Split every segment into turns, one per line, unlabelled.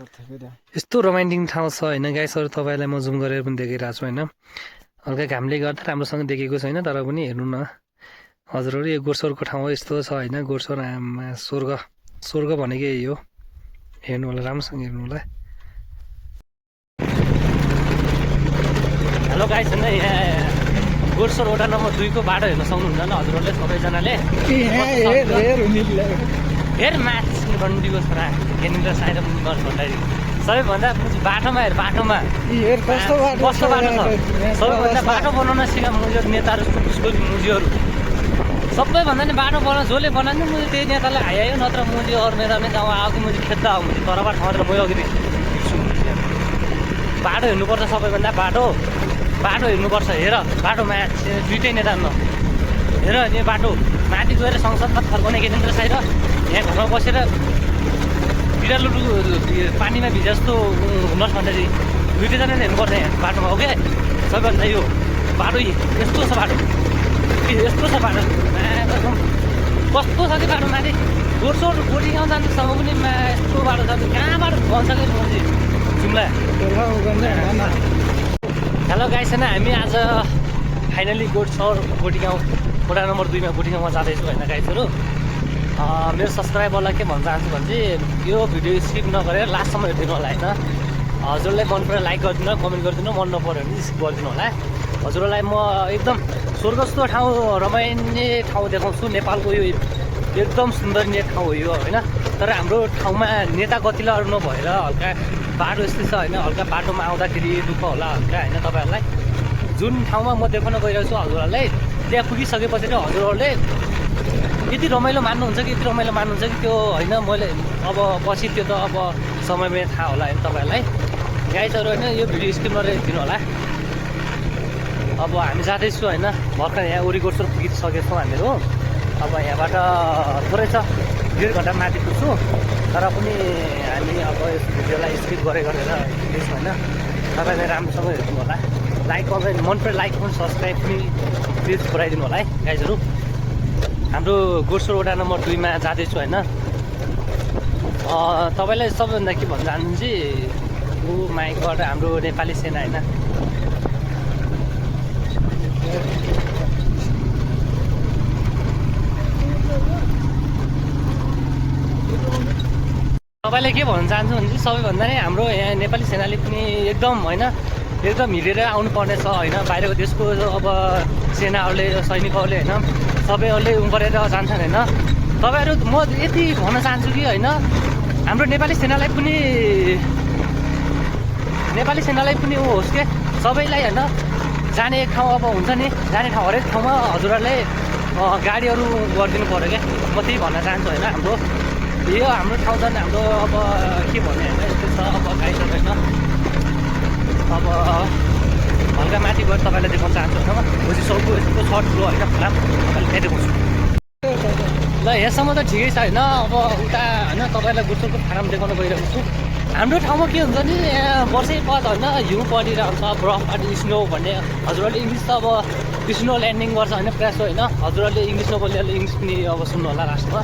यस्तो रोमान्टिक ठाउँ छ होइन गाइसहरू, तपाईँलाई म जुम गरेर पनि देखाइरहेको छु होइन। हल्का घामले गर्दा राम्रोसँग देखेको छैन, तर पनि हेर्नु न हजुरहरू, यो गोर्सोरको ठाउँ यस्तो छ होइन। गोर्सोर आमा स्वर्ग, स्वर्ग भनेकै यही हो। हेर्नु होला, राम्रोसँग हेर्नु होला। हेलो गाइस, होइन यहाँ गोर्सोर वडा नम्बर 2 को बाटो हेर्न सक्नुहुन्छ न हजुरहरूले सबैजनाले। हेर माथि डन्डीको छोरा यहाँनिर साइड भन्दाखेरि सबैभन्दा बाटोमा हेर, बाटोमा कस्तो बाटो छ। सबैभन्दा बाटो बनाउन सिका मुजियो नेताहरू, स्कुल मुजियोहरू सबैभन्दा नि बाटो बनाउनु जसले बनायो मुझे त्यही नेतालाई हाइयो, नत्र मुझे अरू नेता पनि गाउँ आएको मुझे खेद्दा आऊ मुझे तरबाट ठाउँतिर मै अघि बाटो हेर्नुपर्छ। सबैभन्दा बाटो बाटो हेर्नुपर्छ। हेर बाटोमा दुइटै नेता न हेर, यो बाटो माथि गएर संसदमा फर्काउने केन्द्र साइड, यहाँ घरमा बसेर बिरालो पानीमा भिजे जस्तो हुनुहोस् भन्दाखेरि दुइटैजना हेर्नुपर्छ यहाँ बाटोमा। हो क्या सबैभन्दा यो बाटो यस्तो छ, बाटो यस्तो छ बाटो, कस्तो छ कि बाटो माथि गोर्सोर गोटी गाउँ जानुसम्म पनि यस्तो बाटो छ। कहाँबाट बन्छ कि जुम्ला। हेलो गाइस, होइन हामी आज फाइनली गोर्सोर गोटी गाउँ वडा नम्बर 2 मा गोटी गाउँमा जाँदैछु होइन गाइसहरू। मेरो सब्सक्राइबरलाई के भन्न चाहन्छु भने चाहिँ यो भिडियो स्किप नगरेर लास्टसम्म हेरिदिनु होला होइन। हजुरलाई मन पऱ्यो लाइक गरिदिनु, कमेन्ट गरिदिनु, मन नपऱ्यो भने स्किप गरिदिनु होला। हजुरलाई म एकदम स्वर्ग जस्तो ठाउँ, रमाइने ठाउँ देखाउँछु। नेपालको यो एकदम सुन्दरीय ठाउँ हो यो होइन। तर हाम्रो ठाउँमा नेता गतिलो नभएर हल्का बाटो यस्तै छ होइन। हल्का बाटोमा आउँदाखेरि दुःख होला हल्का होइन। तपाईँहरूलाई जुन ठाउँमा म देखाउन गइरहेको छु हजुरहरूलाई, त्यहाँ पुगिसकेपछि चाहिँ हजुरहरूले यति रमाइलो मान्नुहुन्छ कि यति रमाइलो मान्नुहुन्छ कि त्यो होइन। मैले अब पछि त्यो त अब समयमै थाहा होला होइन तपाईँहरूलाई। गाइसहरू होइन यो भिडियो स्किप गरेर दिनु होला। अब हामी जाँदैछु होइन, भर्खर यहाँ वरि गोर्सोर पुगिसकेको छौँ हामीहरू। अब यहाँबाट थोरै छ, 1.5 घन्टा माथि पुग्छु। तर पनि हामी अब यस भिडियोलाई स्किप गरेर हिँड्दैछौँ होइन। तपाईँले राम्रोसँग हेर्नु होला। लाइक कमेन्ट मन पऱ्यो लाइक पनि सब्सक्राइब पनि प्लिज पुऱ्याइदिनु होला है गाइजहरू। हाम्रो गोर्सोर वडा नम्बर 2 मा जाँदैछु होइन। तपाईँलाई सबैभन्दा के भन्न चाहन्छु चाहिँ ऊ माइकबाट हाम्रो नेपाली सेना होइन। तपाईँलाई के भन्न चाहन्छु भने चाहिँ सबैभन्दा नै हाम्रो यहाँ नेपाली सेनाले पनि एकदम होइन, एकदम हिँडेर आउनुपर्ने छ होइन। बाहिरको देशको अब सेनाहरूले, सैनिकहरूले होइन, सबैहरूले गरेर जान्छन् होइन। तपाईँहरू म यति भन्न चाहन्छु कि होइन, हाम्रो नेपाली सेनालाई पनि होस् के सबैलाई होइन। जाने एक ठाउँ अब हुन्छ नि, जाने ठाउँ हरेक ठाउँमा हजुरहरूले गाडीहरू गरिदिनु पऱ्यो क्या, म त्यही भन्न चाहन्छु होइन। हाम्रो यो हाम्रो ठाउँ झन् हाम्रो अब के भन्ने होइन, यस्तो छ अब गाइसहरू होइन। अब हल्का माथि गएर तपाईँलाई देखाउन चाहन्छु होइन। भोलि सौको यस्तो छ ठुलो होइन, फार्म तपाईँलाई त्यहाँ देखाउँछु ल। यहाँसम्म त ठिकै छ होइन। अब उता होइन तपाईँलाई गोर्सोरको फार्म देखाउन गइरहेको छु। हाम्रो ठाउँमा के हुन्छ नि, वर्षै बाद होइन हिउँ परिरहन्छ, बरफ पानी, स्नो भन्ने। हजुरहरूले इङ्ग्लिस त अब स्नो ल्यान्डिङ गर्छ होइन प्रायः जस्तो होइन। हजुरहरूले इङ्ग्लिस नबोल्नेले इङ्ग्लिस पनि अब सुन्नु होला लास्टमा।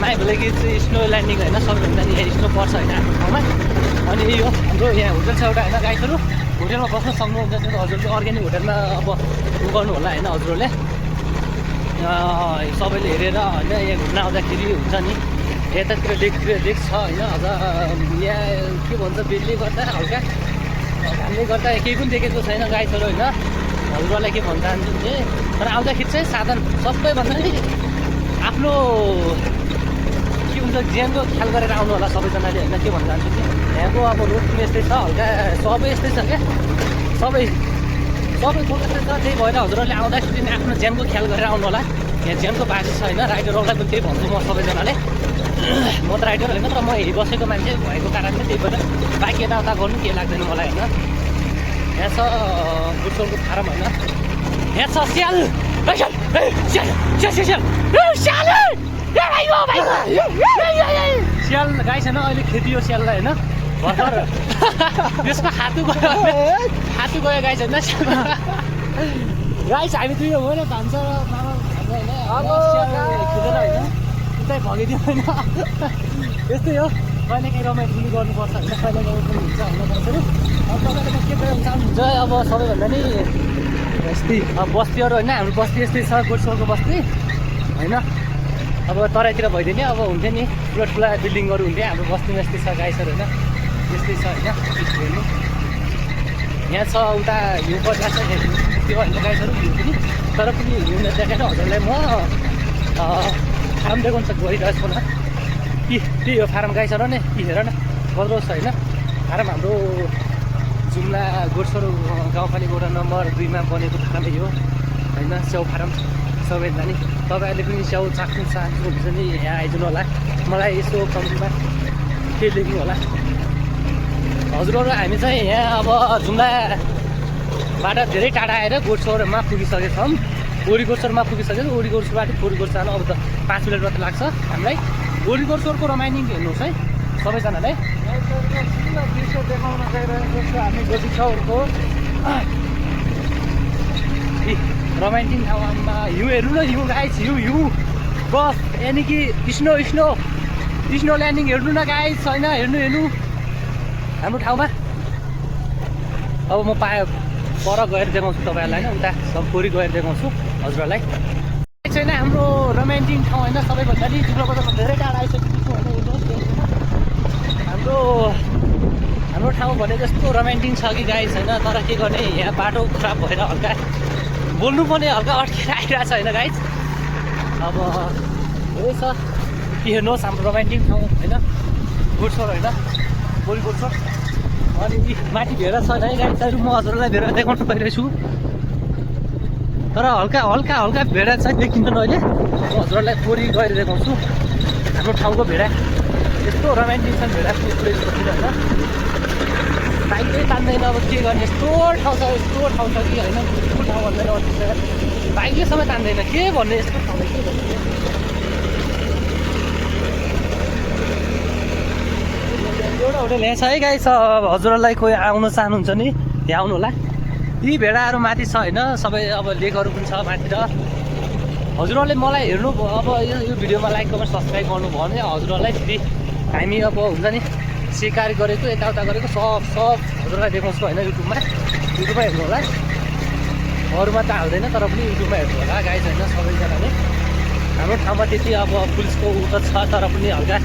माइ भोलि कि चाहिँ स्नो ल्यान्डिङ होइन, सबैभन्दा नि यहाँ स्नो पर्छ होइन हाम्रो ठाउँमा। अनि यो हाम्रो यहाँ होटल छ एउटा होइन गाइसहरू, होटेलमा बस्न सक्नुहुन्छ हजुरले। अर्ग्यानिक होटेलमा अब उ गर्नु होला होइन हजुरहरूले। सबैले हेरेर होइन, यहाँ घुम्न आउँदाखेरि हुन्छ नि, यतातिर डेक छ होइन। अझ यहाँ के भन्छ बेलले गर्दा हल्का घामले गर्दा केही पनि देखेको छैन गाइसहरू होइन। हजुरहरूलाई के भन्न चाहन्छु भने तर आउँदाखेरि चाहिँ साधन सबैभन्दा नि आफ्नो के हुन्छ ज्यानको ख्याल गरेर आउनु होला सबैजनाले होइन। के भन्न चाहन्छु कि यहाँको अब रोड पनि यस्तै छ हल्का, सबै यस्तै छ क्या, सबै यस्तै छ। त्यही भएर हजुरहरूले आउँदाखेरि आफ्नो ज्यानको ख्याल गरेर आउनु होला। यहाँ ज्यानको बाजी छ होइन। राइडरहरूलाई पनि त्यही भन्छु म सबैजनाले। म त राइडर होइन, तर म बसेको मान्छे भएको कारणले त्यही भएर बाइक यताउता गर्नु के लाग्दैन मलाई होइन। यहाँ छ गोर्सोरको फार्म होइन। यहाँ छ स्याल स्याल गाई छैन अहिले खेदियो स्याललाई होइन। भर्खर त्यसमा हातु गयो गाई छैन। गाई हामी दुई हो न, भान्सा र मामा होइन, खेदेर होइन उतै भगिदियो होइन। यस्तै हो कहिलेकाहीँ रमाइलो पनि गर्नुपर्छ होइन कहिलेकाहीँ पनि हुन्छ होइन गाइजहरू अब तपाईँले म के गर्न चाहनुहुन्छ अब सबैभन्दा नि यस्तै अब बस्तीहरू होइन हाम्रो बस्ती यस्तै छ गोठसोरको बस्ती होइन अब तराईतिर भइदियो नि अब हुन्थ्यो नि ठुला ठुला बिल्डिङहरू हुन्थ्यो हाम्रो बस्तीमा यस्तै छ गाइसहरू होइन यस्तै छ होइन हेर्नु यहाँ छ उता हिउँ बजार छ त्यो होइन गाइसहरू हिउँ पनि तर पनि हिउँ नदेखाएर हजुरलाई म फार्म देखाउनु छ गइरहेको छु न त्यही हो फार्म गाइसहरू नै कि हेर न कत्रो छ होइन फार्म हाम्रो जुम्ला गोठसोर गाउँपालिका वडा नम्बर 2 मा बनेको फार्मै हो होइन स्याउ फार्म सबैजना नि तपाईँहरूले पनि स्याउ चाख्नु चाहनुहुन्छ नि यहाँ आइदिनु होला मलाई यसो कम्तीमा के लेख्नु होला हजुरहरू हामी चाहिँ यहाँ अब जुम्लाबाट धेरै टाढा आएर गोठसोरमा पुगिसकेका छौँ ओडी गोठसोरमा पुगिसकेको ओडी गोठसोरबाट फोरी गोठ जानु अब त 5 मिनट मात्र लाग्छ हामीलाई ओडी गोठसोरको रमाइनिङ हेर्नुहोस् है सबैजनालाई दृश्य देखाउन गइरहेको छ हामी गोठसोरको रोमान्टिक ठाउँमा हिउँ हेर्नु न हिउँ गाइस हिउँ बस यानि कि स्नो स्नो स्नो ल्यान्डिङ हेर्नु न गाइस छैन हेर्नु हाम्रो ठाउँमा अब म पर गएर देखाउँछु तपाईँहरूलाई होइन उता सब फोरी गएर देखाउँछु हजुरहरूलाई छैन हाम्रो रोमान्टिक ठाउँ होइन सबैभन्दा नि जुम्ला बजारमा धेरै टाढा आइसकेको छु होइन हाम्रो ठाउँ भनेको यस्तो रोमान्टिक छ कि गाइस होइन तर के गर्ने यहाँ बाटो खराब भएर हल्का बोल्नु पनि हल्का अड्केर आइरहेको छ होइन गाइस अब यही छ कि हेर्नुहोस् हाम्रो रोमान्टिक ठाउँ होइन गोठसोर होइन बोली गोठसोर अनि माथि भेडा छ है गाइसहरू म हजुरलाई भेडा देखाउनु गइरहेछु तर हल्का हल्का हल्का भेडा चाहिँ देखिन्छ अहिले म हजुरलाई पोरी गएर देखाउँछु हाम्रो ठाउँको भेडा यस्तो रोमान्टिक छ भेडा प्लेसतिर होइन बाइकै तान्दैन अब के गर्ने यस्तो ठाउँ छ कि होइन यस्तो ठाउँ भन्दैन बाइकले सबै तान्दैन के भन्ने यस्तो ठाउँमा के भन्ने एउटा होटेल यहाँ छ है गाइस हजुरहरूलाई कोही आउन चाहनुहुन्छ नि त्यहाँ आउनु होला यी भेडाहरू माथि छ होइन सबै अब लेकहरू पनि छ माथितिर हजुरहरूले मलाई हेर्नु अब यो भिडियोमा लाइक कमेन्ट सब्सक्राइब गर्नुभयो भने हजुरहरूलाई फेरि हामी अब हुन्छ नि सिकार गरेको यताउता गरेको सब हजुरलाई देखाउँछु होइन युट्युबमा हेर्नु होला अरूमा त हाल्दैन तर पनि युट्युबमा हेर्नु होला गाइस होइन सबैजनाले हाम्रो ठाउँमा त्यति अब पुलिसको उ त छ तर पनि हल्का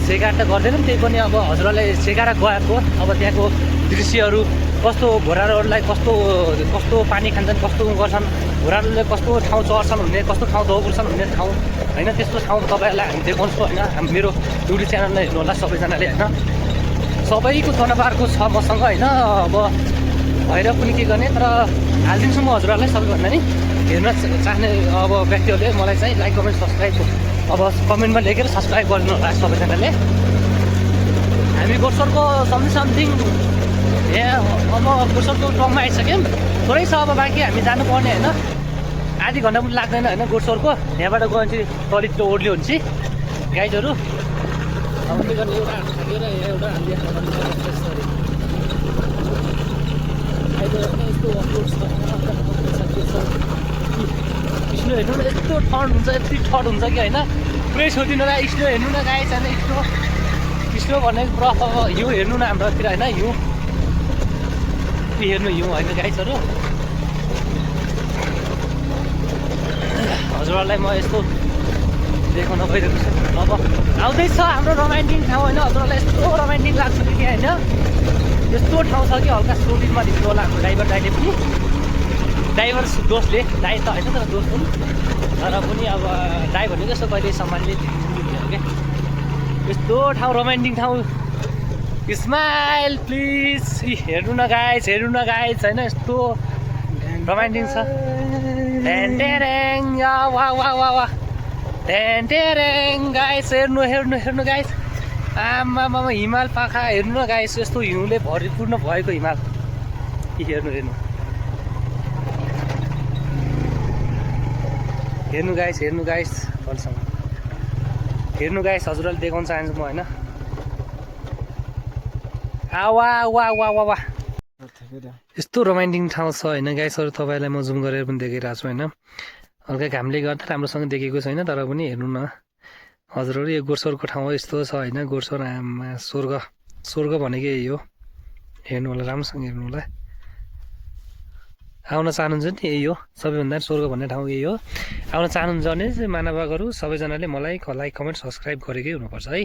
सेकार त गर्दैनौँ त्यही पनि अब हजुरलाई सेकार गएको अब त्यहाँको दृश्यहरू कस्तो घोडाहरूलाई कस्तो पानी खान्छन् कस्तो गर्छन् घोडाहरूले कस्तो ठाउँ चढ्छन् हुने कस्तो ठाउँ दौड्छन् हुने ठाउँ होइन त्यस्तो ठाउँ तपाईँहरूलाई हामी देखाउँछु होइन मेरो युट्युब च्यानललाई हेर्नु होला सबैजनाले होइन सबैको जनावरको छ मसँग होइन अब भएर पनि के गर्ने तर हालिदिन्छु म हजुरहरूलाई सबैभन्दा नि हेर्न चाहने अब व्यक्तिहरूले मलाई चाहिँ लाइक कमेन्ट सब्सक्राइब अब कमेन्टमा लेखेर सब्सक्राइब गरिदिनु होला सबैजनाले हामी गोठसोरको समथिङ यहाँ अब गोठसोरको ठाउँमा आइसक्यौँ थोरै छ अब बाँकी हामी जानुपर्ने होइन आधी घन्टा पनि लाग्दैन होइन गोठसोरको यहाँबाट गयो भने चाहिँ तलितिर ओर्लियो भने चाहिँ गाइडहरू अब के गर्ने एउटा हालेर एउटा स्नो हेर्नु न यस्तो ठन्ड हुन्छ यति ठन्ड हुन्छ कि होइन पुरै छोडिदिनु होला स्नो हेर्नु न गाइस होइन स्नो भनेको पुरा अब हिउँ हेर्नु न हाम्रोतिर होइन हिउँ हेर्नु हिउँ होइन गाइसहरू हजुरहरूलाई म यस्तो देखाउन गइरहेको छु अब आउँदैछ हाम्रो रोमान्टिक ठाउँ होइन हजुरहरूलाई यस्तो रोमान्टिक लाग्छ कि होइन यस्तो ठाउँ छ कि हल्का स्लोटिङमा दिनु होला हाम्रो ड्राइभर दाइले पनि ड्राइभर दोषले दाइ त होइन तर दोष पनि तर पनि अब दाइ भनेको यस्तो कहिले सम्मानले दिनु क्या यस्तो ठाउँ रोमान्टिक ठाउँ स्माइल प्लिज हेर्नु न गाइस होइन यस्तो रोमान्टिक छ गाइस हेर्नु गाइस आमा हिमाल पाखा हेर्नु न गाइस यस्तो हिउँले भरिपूर्ण भएको हिमाल हेर्नु गाइस हेर्नु गाइस हजुरहरूले देखाउन चाहन्छु म होइन वा यस्तो रोमान्टिक ठाउँ छ होइन गाइसहरू तपाईँलाई म जुम गरेर पनि देखाइरहेको छु होइन हल्का घामले गर्दा राम्रोसँग देखेको छैन तर पनि हेर्नु न हजुरहरू यो गोडसोरको ठाउँ यस्तो छ होइन। गोडसोर आमा स्वर्ग स्वर्ग भनेकै यही हो। हेर्नु होला, राम्रोसँग हेर्नु होला। आउन चाहनुहुन्छ नि यही हो, सबैभन्दा स्वर्ग भन्ने ठाउँ यही हो। आउन चाहनुहुन्छ भने चाहिँ महानुभावहरू सबैजनाले मलाई लाइक कमेन्ट सब्सक्राइब गरेकै हुनुपर्छ है।